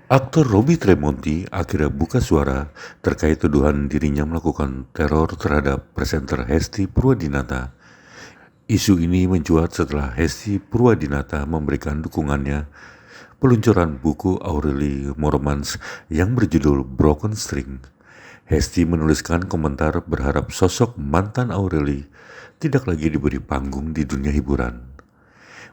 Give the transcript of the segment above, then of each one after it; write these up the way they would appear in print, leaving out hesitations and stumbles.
Aktor Robby Tremonti akhirnya buka suara terkait tuduhan dirinya melakukan teror terhadap presenter Hesti Purwadinata. Isu ini mencuat setelah Hesti Purwadinata memberikan dukungannya peluncuran buku Aurelie Mormans yang berjudul Broken String. Hesti menuliskan komentar berharap sosok mantan Aurelie tidak lagi diberi panggung di dunia hiburan.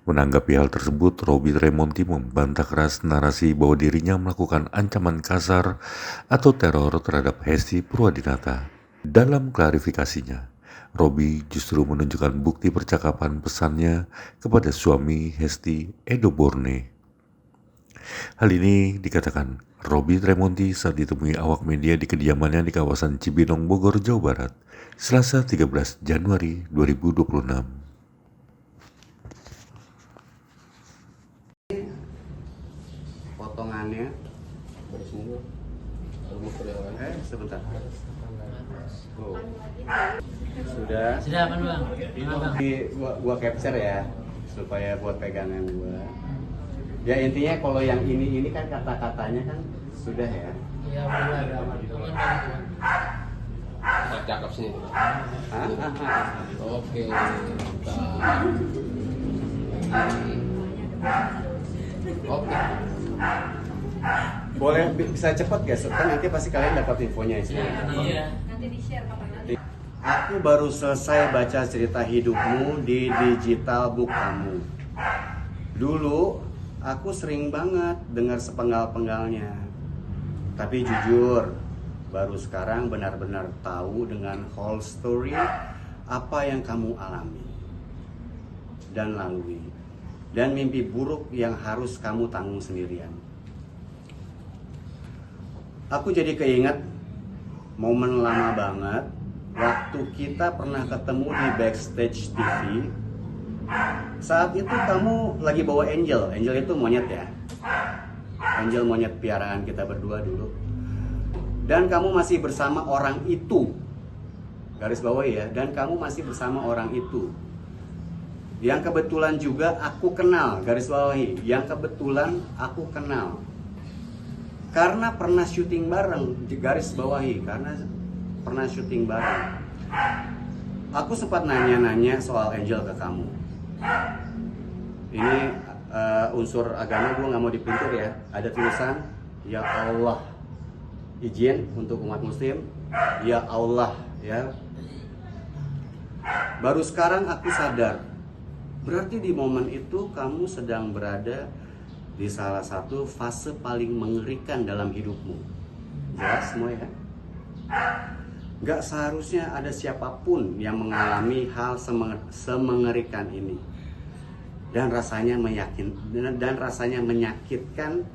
Menanggapi hal tersebut, Robby Tremonti membantah keras narasi bahwa dirinya melakukan ancaman kasar atau teror terhadap Hesti Purwadinata. Dalam klarifikasinya, Robby justru menunjukkan bukti percakapan pesannya kepada suami Hesti, Edo Borne. Hal ini dikatakan Robby Tremonti saat ditemui awak media di kediamannya di kawasan Cibinong, Bogor, Jawa Barat, Selasa 13 Januari 2026. Potongannya dari sini bro, muter yang lain. sebentar. Oh. Sudah Apa bang? Bang? gua capture ya supaya buat pegangan gua. Ya intinya kalau yang ini kan kata-katanya kan sudah ya. Iya benar. Cakep sini. Hah? Oke. Oke. Boleh bisa cepat guys, kan nanti pasti kalian dapat infonya ya. Iya. Nanti di-share kapan? Aku baru selesai baca cerita hidupmu di digital book kamu. Dulu aku sering banget dengar sepenggal-penggalnya. Tapi jujur, baru sekarang benar-benar tahu dengan whole story apa yang kamu alami dan lalui. Dan mimpi buruk yang harus kamu tanggung sendirian. Aku jadi keinget momen lama banget waktu kita pernah ketemu di Backstage TV. Saat itu kamu lagi bawa Angel. Angel itu monyet ya. Angel monyet piaraan kita berdua dulu. Dan kamu masih bersama orang itu. Garis bawah ya. Dan kamu masih bersama orang itu. Yang kebetulan juga aku kenal. Garis bawahi. Yang kebetulan aku kenal. Karena pernah syuting bareng. Garis bawahi. Karena pernah syuting bareng. Aku sempat nanya-nanya soal Angel ke kamu. Ini unsur agama gue nggak mau dipintur ya. Ada tulisan, ya Allah, izin untuk umat muslim, ya Allah ya. Baru sekarang aku sadar, berarti di momen itu kamu sedang berada di salah satu fase paling mengerikan dalam hidupmu. Jelas semua ya? Gak seharusnya ada siapapun yang mengalami hal semengerikan ini. Dan rasanya menyakitkan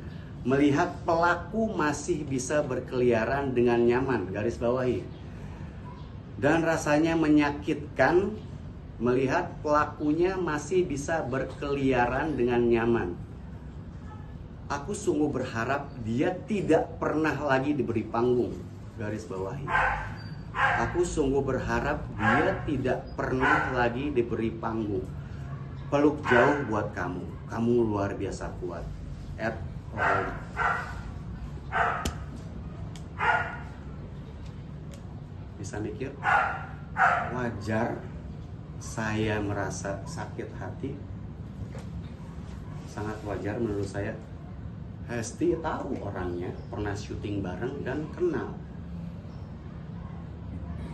melihat pelaku masih bisa berkeliaran dengan nyaman, garis bawahi. Dan rasanya menyakitkan melihat pelakunya masih bisa berkeliaran dengan nyaman. Aku sungguh berharap dia tidak pernah lagi diberi panggung, garis bawahi. Aku sungguh berharap dia tidak pernah lagi diberi panggung. Peluk jauh buat kamu. Kamu luar biasa kuat. Bisa mikir? Wajar saya merasa sakit hati. Sangat wajar menurut saya. Hesti tahu orangnya, pernah syuting bareng dan kenal.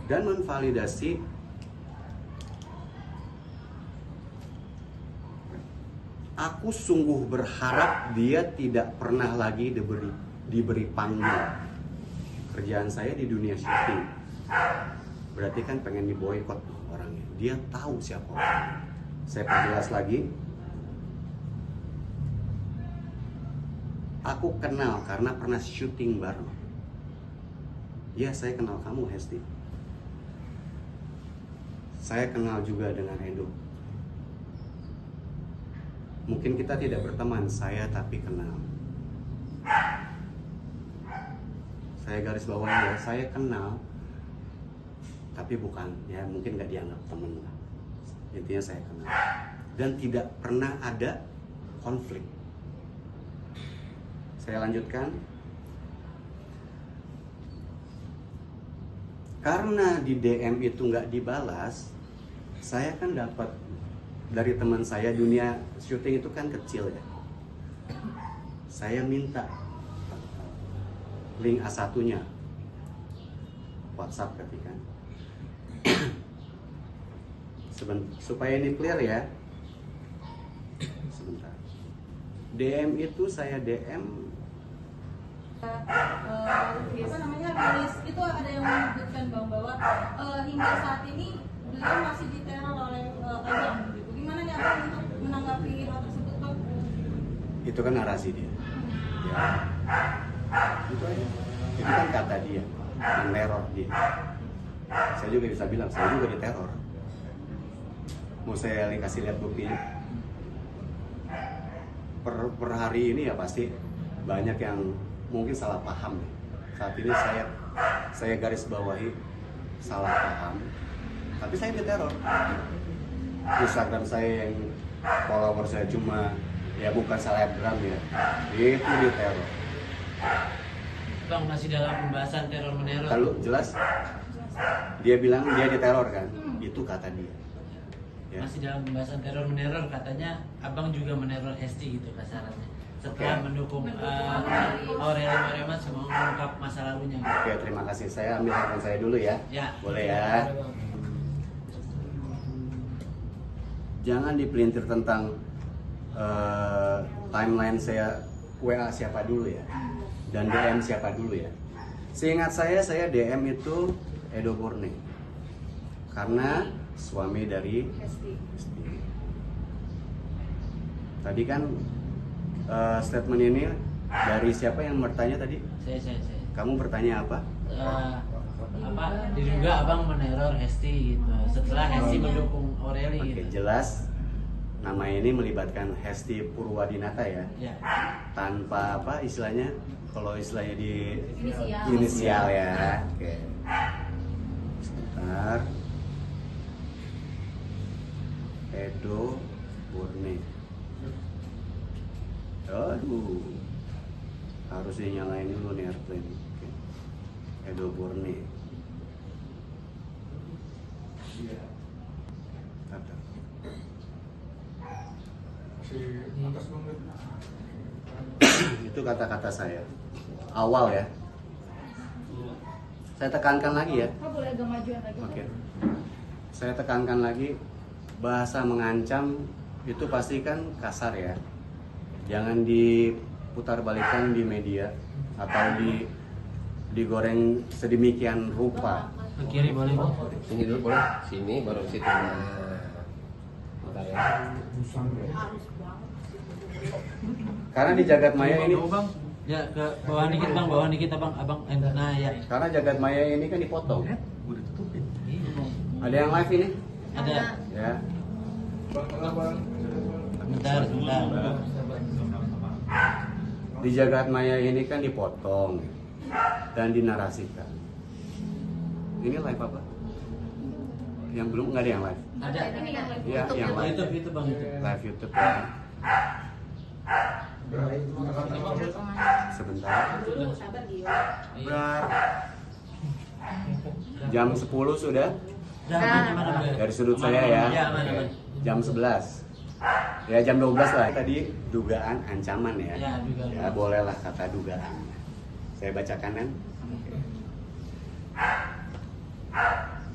Dan menvalidasi aku sungguh berharap dia tidak pernah lagi diberi panggung. Kerjaan saya di dunia syuting. Berarti kan pengen diboykot orangnya. Dia tahu siapa orangnya. Saya perjelas lagi. Aku kenal karena pernah syuting bareng. Ya, saya kenal kamu, Hesti. Saya kenal juga dengan Edo. Mungkin kita tidak berteman, saya tapi kenal. Saya garis bawahi ya, saya kenal. Tapi bukan, ya mungkin gak dianggap teman lah. Intinya saya kenal. Dan tidak pernah ada konflik. Saya lanjutkan. Karena di DM itu nggak dibalas, saya kan dapat dari teman saya, dunia syuting itu kan kecil ya. Saya minta link A1-nya WhatsApp kan. Supaya ini clear ya. Sebentar. DM itu saya DM apa namanya, rilis itu ada yang menyebutkan Bang bahwa hingga saat ini beliau masih diteror oleh Abang gitu. Gimana nih Abang untuk menanggapi hal tersebut Bang? itu kan narasi dia. Ya. Itu aja. Itu kan kata dia, meneror dia. Saya juga bisa bilang, saya juga diteror. Mau saya kasih lihat buktinya? Per hari ini ya pasti banyak yang mungkin salah paham. Saat ini saya garis bawahi salah paham. Tapi saya diteror. Instagram saya yang follower saya cuma ya bukan selebgram ya, itu diteror. Bang, masih dalam pembahasan teror meneror. Kalau jelas dia bilang dia diteror kan, itu kata dia. Ya. Masih dalam pembahasan teror meneror, katanya Abang juga meneror Hesti gitu kasarannya. Setelah Oke. mendukung Aureli Mareman semua mengungkap masa lalunya. Oke, terima kasih. Saya ambil handphone saya dulu ya. Ya. Boleh ya. Jangan dipelintir tentang timeline saya, WA siapa dulu ya, dan DM siapa dulu ya. Seingat saya DM itu Edo Borne karena suami dari Hesti. Tadi kan statement ini dari siapa yang bertanya tadi? Saya. Kamu bertanya apa? Apa diduga Abang meneror Hesti gitu. Setelah Hesti mendukung Aureli Oke, gitu. jelas nama ini melibatkan Hesti Purwadinata ya. Ya. Tanpa apa istilahnya, kalau istilahnya di Inisial. inisial ya. Oke. Sebentar. Edo Borne. Aduh. Harus dinyalain dulu nih airplane. Oke. Edo Borne. Kata. Itu kata-kata saya awal ya. Saya tekankan lagi ya. Oh, boleh agak majuan lagi. Oke. Saya tekankan lagi, bahasa mengancam itu pasti kan kasar ya. Jangan diputarbalikkan di media atau digoreng sedemikian rupa. Ke kiri boleh Bang. Sini dulu boleh? Sini baru situ. Nah. Bentar ya. Karena di jagat maya ini, Bang. Ya ke bawah dikit Bang, bawah dikit Abang. Nah ya. karena jagat maya ini kan dipotong. Iya. Ada yang live ini? Ada. Ya. Bentar. Di jagat maya ini kan dipotong dan dinarasikan. Ini live apa? Yang belum, nggak ada yang live. Ada. Ini yang lagi Iya, YouTube yang ya, Bang? live. Itu Bang itu. Live YouTube ya. Sebentar. Sabar Gio. Jam 10 sudah Mana Bang? dari sudut saya ya. Ya, mana Bang? Jam 11. Ya jam 12 lah. Tadi dugaan ancaman ya. Ya, dugaan. Ya bolehlah kata dugaan. Saya bacakan kan.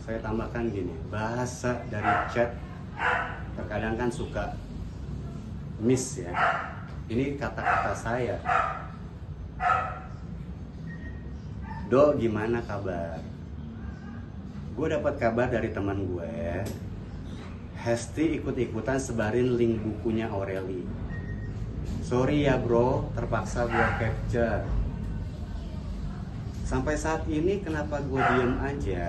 Saya tambahkan gini, bahasa dari chat terkadang kan suka miss ya. Ini kata-kata saya. Do, gimana kabar? Gue dapat kabar dari teman gue, Hesti ikut-ikutan sebarin link bukunya Aureli. Sorry ya bro, terpaksa gue capture. Sampai saat ini kenapa gue diem aja?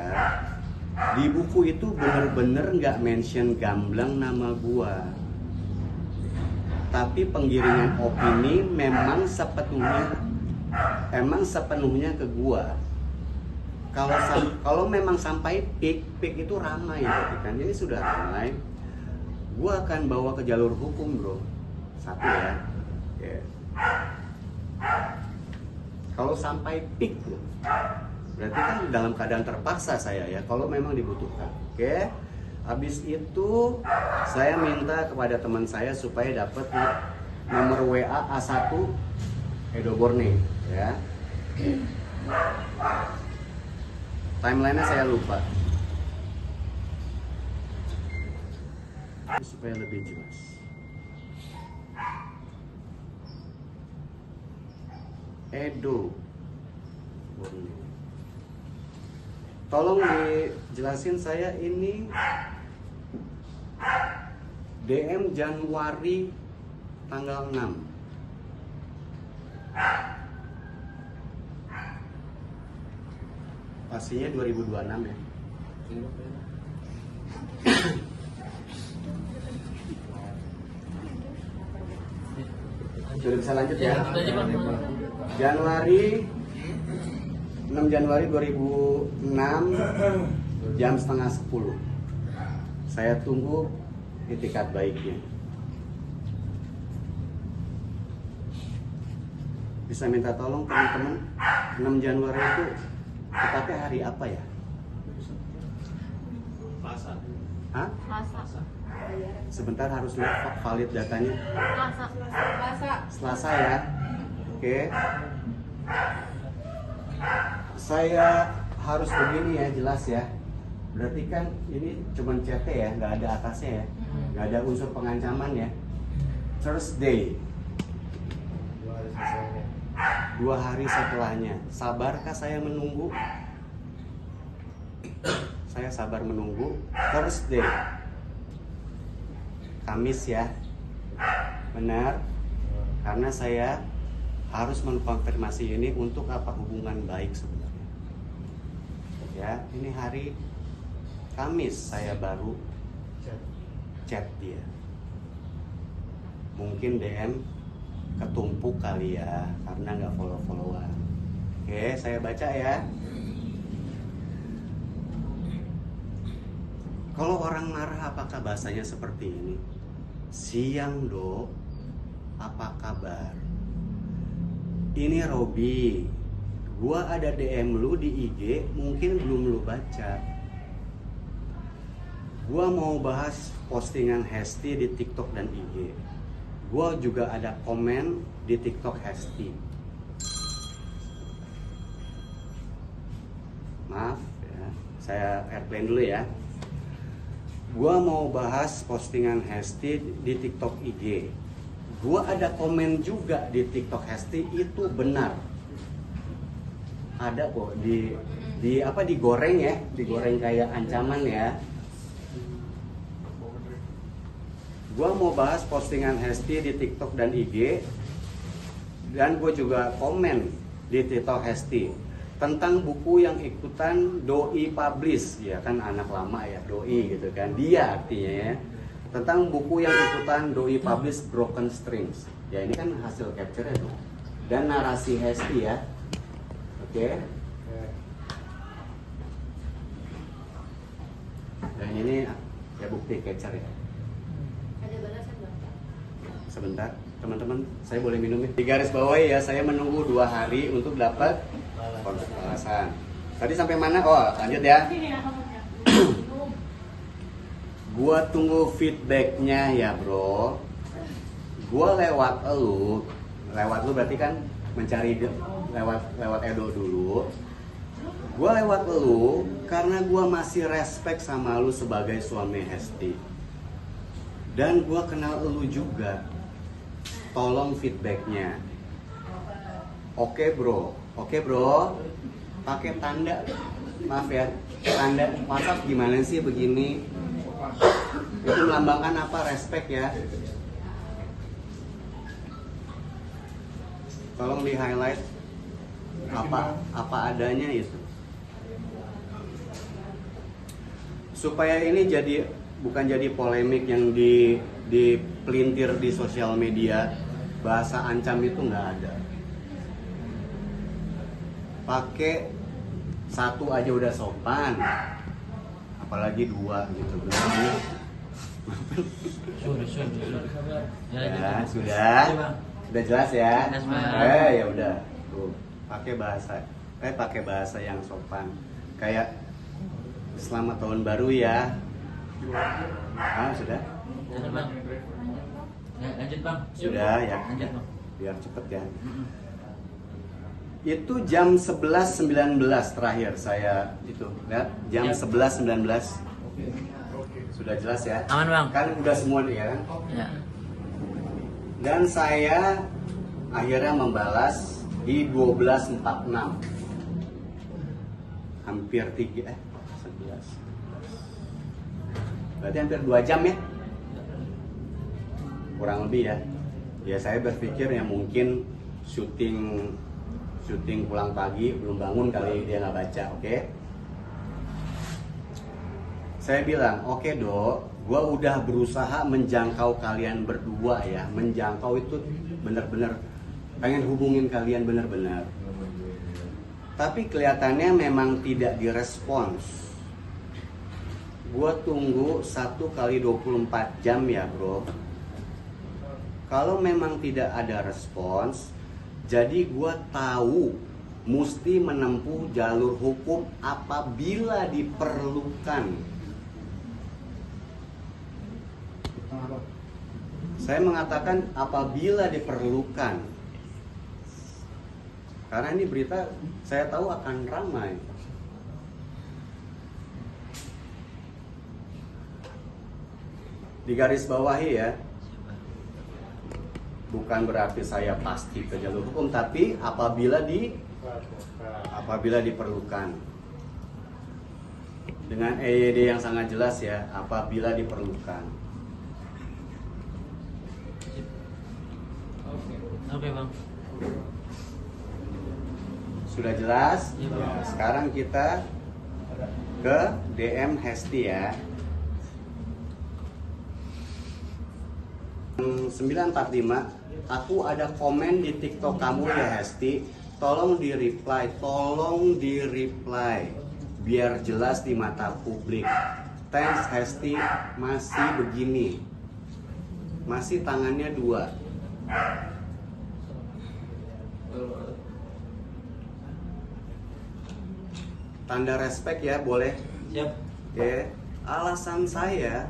Di buku itu bener-bener nggak mention gamblang nama gue. Tapi penggiringan opini memang sepenuhnya ke gue. Kalau memang sampai peak itu ramai tapi kan ini sudah ramai, gue akan bawa ke jalur hukum bro. Satu ya. Kalau sampai peak loh, berarti kan dalam keadaan terpaksa saya ya, kalau memang dibutuhkan. Oke, habis itu saya minta kepada teman saya supaya dapat nomor WA A1 Edo Borne ya. Timelinenya saya lupa. Supaya lebih jelas. Edo Borne. Tolong dijelasin saya ini DM Januari tanggal 6. Pastinya 2026 ya. Sudah bisa lanjut ya. Januari 6 Januari 2006 jam setengah 10. Saya tunggu itikat baiknya. Bisa minta tolong teman-teman, 6 Januari itu tepatnya hari apa ya? Selasa. Hah? Selasa. Sebentar harus lihat valid datanya. Selasa ya. Oke. Saya harus begini ya, jelas ya. Berarti kan ini cuma CT ya, nggak ada atasnya ya, nggak ada unsur pengancaman ya. Thursday. 2 hari setelahnya. Sabarkah saya menunggu? Saya sabar menunggu. Thursday. Kamis ya. Benar. Karena saya harus mengkonfirmasi ini untuk apa, hubungan baik sebenarnya. Ya, ini hari Kamis saya baru chat dia. Mungkin DM ketumpuk kali ya, karena nggak follow-followan. Oke, saya baca ya. Kalau orang marah apakah bahasanya seperti ini? Siang dok, apa kabar? Ini Robi, gua ada DM lu di IG, mungkin belum lu baca. Gua mau bahas postingan Hesti di TikTok dan IG. Gua juga ada komen di TikTok Hesti. Maaf ya, saya airplane dulu ya. Gua mau bahas postingan Hesti di TikTok IG. Gua ada komen juga di TikTok Hesti, itu benar. Ada kok di apa, digoreng ya, digoreng kayak ancaman ya. Gua mau bahas postingan Hesti di TikTok dan IG, dan gue juga komen di TikTok Hesti tentang buku yang ikutan Doi publish, ya kan anak lama ya, Doi gitu kan, dia artinya ya, tentang buku yang ikutan Doi publish Broken Strings. Ya ini kan hasil capture-nya tuh, dan narasi Hesti ya. Oke. Dan ini ya bukti capture ya. Sebentar, teman-teman, saya boleh minum ya? Di garis bawahi ya, saya menunggu 2 hari untuk dapat balasan. Tadi sampai mana? Oh, lanjut ya. Gua tunggu feedbacknya ya bro. Gua lewat lu berarti kan mencari lewat Edo dulu. Gua lewat lu karena gua masih respect sama lu sebagai suami Hesti. Dan gua kenal lu juga. Tolong feedbacknya. Oke bro, pakai tanda, maaf ya, tanda WhatsApp gimana sih begini? Itu melambangkan apa? Respect ya. Tolong di highlight apa adanya itu, supaya ini bukan jadi polemik yang dipelintir di sosial media. Bahasa ancam itu nggak ada. Pakai 1 aja udah sopan, apalagi 2 gitu. Sudah. Ya, sudah. Udah jelas ya? Jelas, Bang. Ya udah. Tuh, pakai bahasa yang sopan. Kayak selamat tahun baru ya. Sudah? Lanjut bang. Lanjut bang. Sudah ya. Lanjut bang. Biar cepet ya. Itu jam 11.19 terakhir saya itu. Lihat, jam Ya. 11.19. Sudah jelas ya? Aman bang. Kan udah semua nih ya. Ya. Dan saya akhirnya membalas di 12.46. Hampir 11. Berarti hampir 2 jam ya? Kurang lebih ya. Ya saya berpikir ya mungkin syuting pulang pagi belum bangun kali dia nggak baca, oke? Saya bilang, oke dok, gue udah berusaha menjangkau kalian berdua ya, menjangkau itu bener-bener pengen hubungin kalian bener-bener. Tapi kelihatannya memang tidak direspons. Gue tunggu 1x24 jam ya bro. Kalau memang tidak ada respons, jadi gue tahu mesti menempuh jalur hukum apabila diperlukan. Saya mengatakan apabila diperlukan. Karena ini berita saya tahu akan ramai. Digaris bawahi ya. Bukan berarti saya pasti ke jalur hukum, tapi apabila diperlukan. Dengan EYD yang sangat jelas ya, apabila diperlukan. Oke bang. Sudah jelas? Iya, Bang. Ya, sekarang kita ke DM Hesti ya. 945, aku ada komen di TikTok kamu ya Hesti. Tolong di reply biar jelas di mata publik. Thanks Hesti, masih begini. Masih tangannya 2. Tanda respect ya, boleh. Siap. Oke. Alasan saya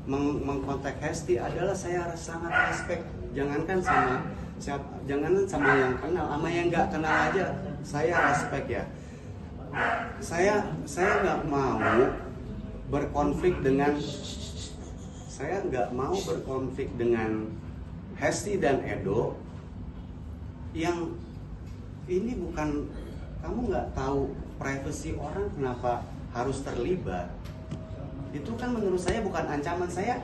mengkontak Hesti adalah saya sangat respect. Jangankan sama yang kenal, sama yang nggak kenal aja saya respect ya. Saya nggak mau berkonflik dengan Hesti dan Edo yang ini bukan, kamu nggak tahu privasi orang, kenapa harus terlibat? Itu kan menurut saya bukan ancaman, saya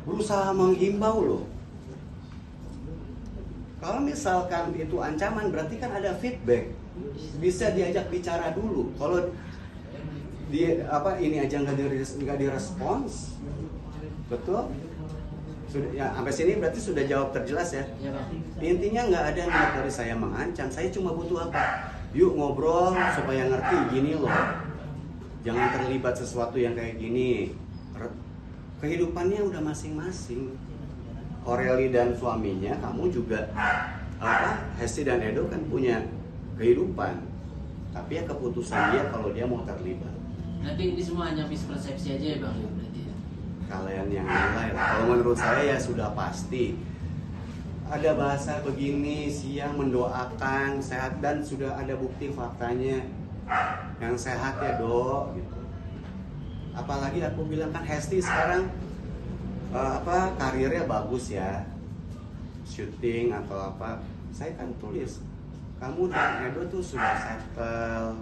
berusaha menghimbau loh. Kalau misalkan itu ancaman berarti kan ada feedback, bisa diajak bicara dulu. Kalau ini aja nggak direspons, betul? Sudah ya, sampai sini berarti sudah jawab terjelas ya. Ya bang. Intinya nggak ada niat dari saya mengancam, saya cuma butuh apa? Yuk ngobrol supaya ngerti gini loh. Jangan terlibat sesuatu yang kayak gini. Kehidupannya udah masing-masing. Aureli dan suaminya, kamu juga Hesti dan Edo kan punya kehidupan. Tapi ya keputusan dia kalau dia mau terlibat. Nanti ini semua hanya mispersepsi aja ya bang, berarti ya. Kalian yang nilai lah. Kalau menurut saya ya sudah pasti. Ada bahasa begini, siang mendoakan sehat, dan sudah ada bukti faktanya yang sehat ya dok gitu. Apalagi aku bilang kan Hesti sekarang karirnya bagus ya, syuting atau apa. Saya kan tulis kamu dan Edo tuh sudah settle,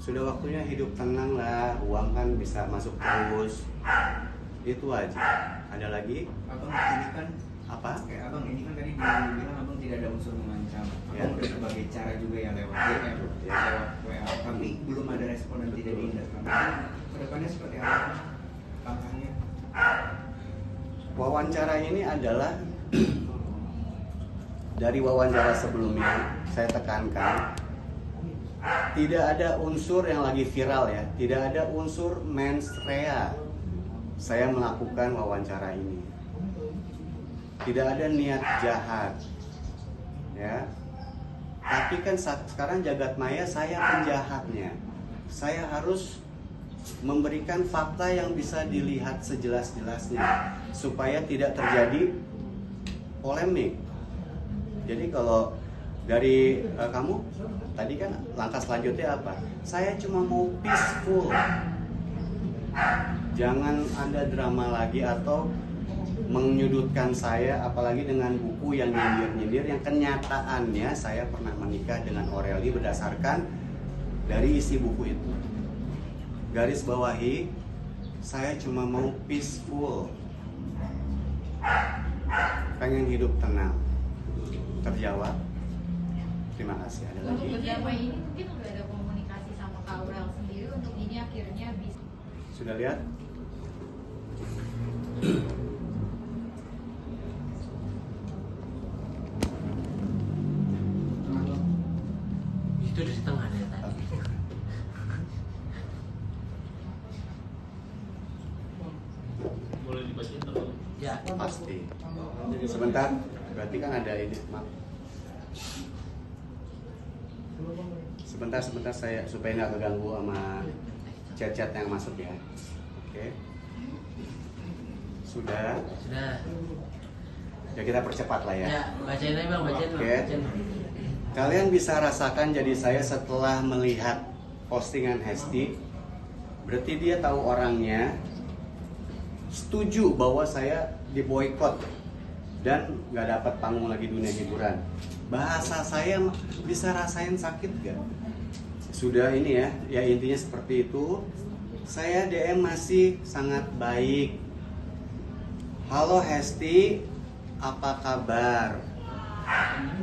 sudah waktunya hidup tenang lah, uang kan bisa masuk terus. Itu aja. Ada lagi? Abang ini kan Apa? kayak abang ini kan tadi bilang abang tidak ada unsur mengancam. Ya. Abang udah berbagai cara juga yang lewat DM, Ya. lewat WA, tapi belum ada respon dan tidak diindahkan. Kedepannya seperti apa langkahnya? Wawancara ini adalah dari wawancara sebelumnya saya tekankan tidak ada unsur yang lagi viral ya, tidak ada unsur mens rea. Saya melakukan wawancara ini. Tidak ada niat jahat. ya. Tapi kan sekarang jagat maya saya penjahatnya. Saya harus memberikan fakta yang bisa dilihat sejelas-jelasnya supaya tidak terjadi polemik. Jadi kalau dari kamu tadi kan langkah selanjutnya apa? Saya cuma mau peaceful. Jangan ada drama lagi atau menyudutkan saya, apalagi dengan buku yang nyindir-nyindir yang kenyataannya saya pernah menikah dengan Aureli berdasarkan dari isi buku itu. Garis bawahi, saya cuma mau peaceful, pengen hidup tenang. Terjawab. Terima kasih. Ada Untuk lagi? berdamai ini mungkin udah ada komunikasi sama Kak Aurel sendiri untuk ini akhirnya bisa. Sudah lihat? Itu di tengah deh tadi. Boleh dibacain terus. Ya. Pasti. Sebentar, berarti kan ada ini. Maaf. Sebentar saya supaya nggak keganggu sama chat-chat yang masuk ya. Oke. Sudah. Sudah. Ya kita percepat lah ya. Ya, bacain aja Bang, bacain Bang. Oke. Bacain. Kalian bisa rasakan jadi saya setelah melihat postingan Hesti. Berarti dia tahu orangnya, setuju bahwa saya diboykot dan nggak dapat panggung lagi dunia hiburan. Bahasa saya bisa rasain sakit gak? Sudah ini ya intinya seperti itu. Saya DM masih sangat baik. Halo Hesti, apa kabar?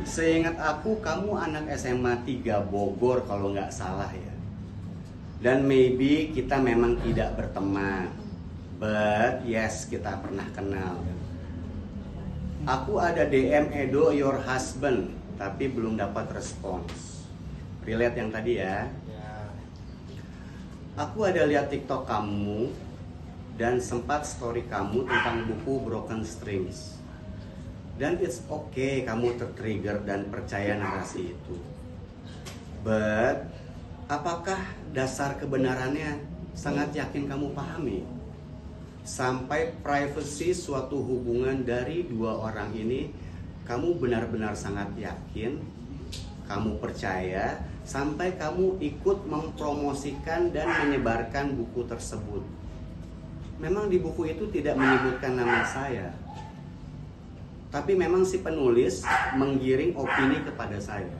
Seingat aku kamu anak SMA 3 Bogor kalau nggak salah ya. Dan maybe kita memang tidak berteman, but yes kita pernah kenal. Aku ada DM Edo your husband, tapi belum dapat respons. Relate yang tadi ya. Aku ada lihat TikTok kamu dan sempat story kamu tentang buku Broken Strings. Dan it's okay kamu tertrigger dan percaya narasi itu. But apakah dasar kebenarannya sangat yakin kamu pahami? Sampai privacy suatu hubungan dari dua orang ini kamu benar-benar sangat yakin, kamu percaya, sampai kamu ikut mempromosikan dan menyebarkan buku tersebut. Memang di buku itu tidak menyebutkan nama saya, tapi memang si penulis menggiring opini kepada saya.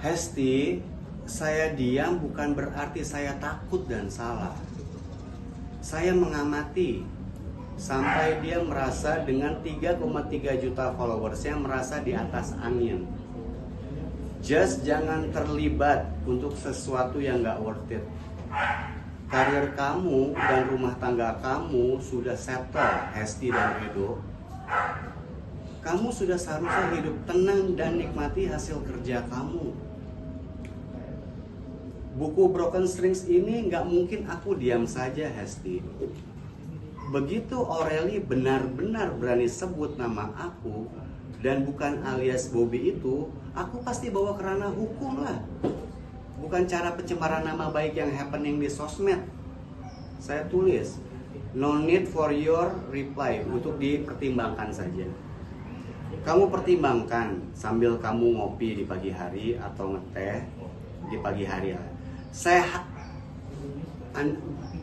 Hesti, saya diam bukan berarti saya takut dan salah. Saya mengamati sampai dia merasa dengan 3,3 juta followersnya merasa di atas angin. Just jangan terlibat untuk sesuatu yang gak worth it. Karir kamu dan rumah tangga kamu sudah settle, Hesti dan Edo. Kamu sudah seharusnya hidup tenang dan nikmati hasil kerja kamu. Buku Broken Strings ini nggak mungkin aku diam saja, Hesti. Begitu Aureli benar-benar berani sebut nama aku dan bukan alias Bobby itu, aku pasti bawa ke ranah hukum lah. Bukan cara pencemaran nama baik yang happening di sosmed. Saya tulis, no need for your reply, untuk dipertimbangkan saja. Kamu pertimbangkan sambil kamu ngopi di pagi hari atau ngeteh di pagi hari lah. Saya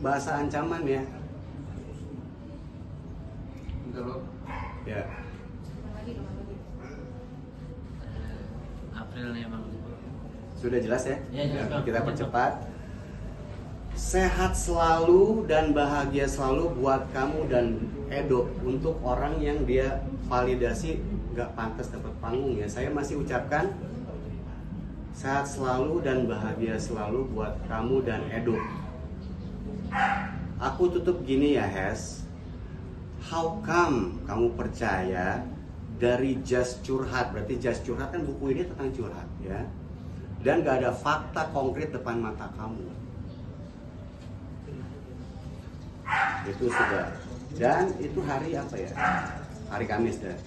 bahasa ancaman ya. Ya. April nih Bang. Sudah jelas ya? Ya, jelas, Bang. Kita percepat. Sehat selalu dan bahagia selalu buat kamu dan Edo. Untuk orang yang dia validasi gak pantas dapat panggung ya. Saya masih ucapkan sehat selalu dan bahagia selalu buat kamu dan Edo. Aku tutup gini ya Hes. How come kamu percaya dari Just Curhat? Berarti Just Curhat kan buku ini tentang curhat ya. Dan gak ada fakta konkret depan mata kamu. Itu sudah. Dan itu hari apa ya? Hari Kamis deh.